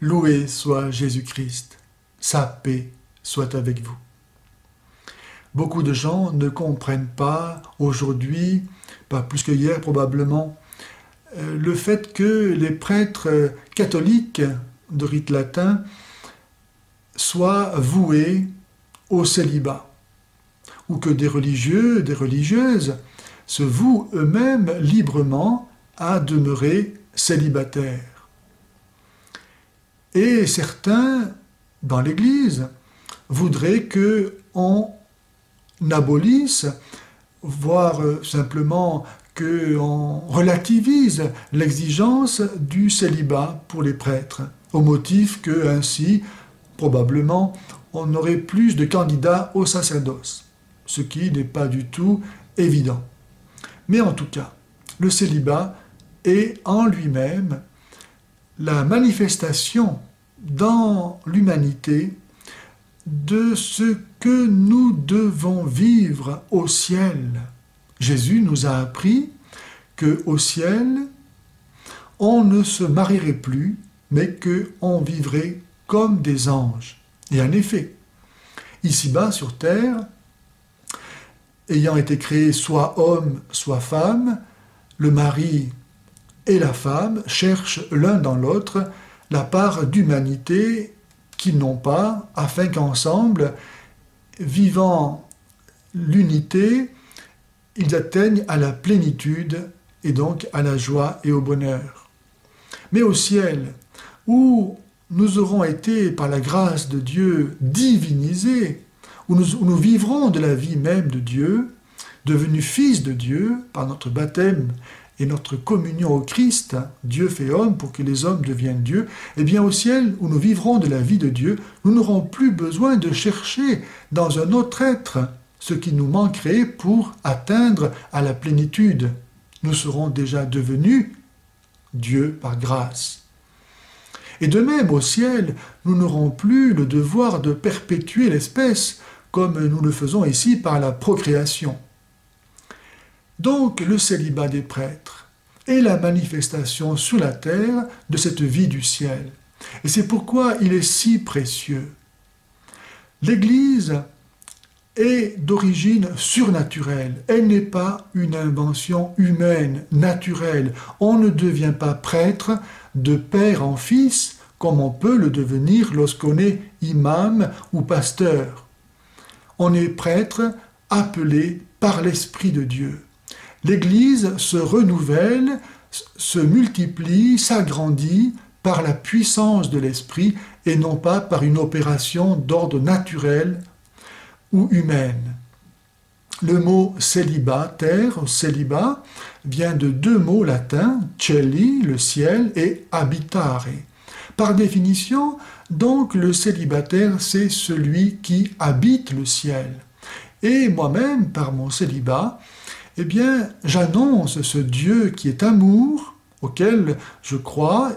Loué soit Jésus-Christ, sa paix soit avec vous. Beaucoup de gens ne comprennent pas aujourd'hui, pas plus que hier probablement, le fait que les prêtres catholiques de rite latin soient voués au célibat, ou que des religieux, des religieuses se vouent eux-mêmes librement à demeurer célibataires. Et certains, dans l'Église, voudraient qu'on abolisse, voire simplement qu'on relativise l'exigence du célibat pour les prêtres, au motif que ainsi, probablement, on aurait plus de candidats au sacerdoce, ce qui n'est pas du tout évident. Mais en tout cas, le célibat est en lui-même la manifestation dans l'humanité de ce que nous devons vivre au ciel. Jésus nous a appris qu'au ciel, on ne se marierait plus, mais qu'on vivrait comme des anges. Et en effet, ici-bas sur terre, ayant été créés soit homme, soit femme, le mari et la femme cherchent l'un dans l'autre la part d'humanité qu'ils n'ont pas, afin qu'ensemble, vivant l'unité, ils atteignent à la plénitude et donc à la joie et au bonheur. Mais au ciel, où nous aurons été, par la grâce de Dieu, divinisés, où nous vivrons de la vie même de Dieu, devenus fils de Dieu par notre baptême et notre communion au Christ, Dieu fait homme pour que les hommes deviennent Dieu, eh bien au ciel, où nous vivrons de la vie de Dieu, nous n'aurons plus besoin de chercher dans un autre être ce qui nous manquerait pour atteindre à la plénitude. Nous serons déjà devenus Dieu par grâce. Et de même, au ciel, nous n'aurons plus le devoir de perpétuer l'espèce, comme nous le faisons ici par la procréation. Donc, le célibat des prêtres est la manifestation sur la terre de cette vie du ciel. Et c'est pourquoi il est si précieux. L'Église est d'origine surnaturelle. Elle n'est pas une invention humaine, naturelle. On ne devient pas prêtre de père en fils, comme on peut le devenir lorsqu'on est imam ou pasteur. On est prêtre appelé par l'Esprit de Dieu. L'Église se renouvelle, se multiplie, s'agrandit par la puissance de l'Esprit et non pas par une opération d'ordre naturel ou humaine. Le mot célibataire, célibat, vient de deux mots latins, celi, le ciel, et habitare. Par définition, donc, le célibataire, c'est celui qui habite le ciel. Et moi-même, par mon célibat, eh bien, j'annonce ce Dieu qui est amour, auquel je crois,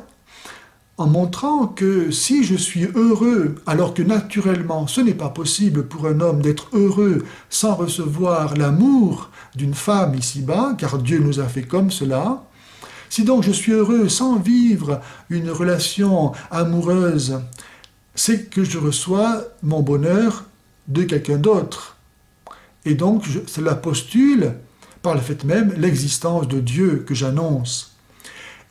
en montrant que si je suis heureux, alors que naturellement ce n'est pas possible pour un homme d'être heureux sans recevoir l'amour d'une femme ici-bas, car Dieu nous a fait comme cela, si donc je suis heureux sans vivre une relation amoureuse, c'est que je reçois mon bonheur de quelqu'un d'autre. Et donc cela postule, par le fait même, l'existence de Dieu que j'annonce.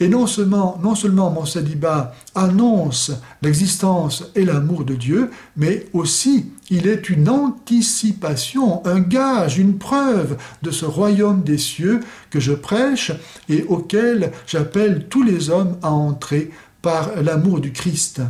Et non seulement mon célibat annonce l'existence et l'amour de Dieu, mais aussi il est une anticipation, un gage, une preuve de ce royaume des cieux que je prêche et auquel j'appelle tous les hommes à entrer par l'amour du Christ.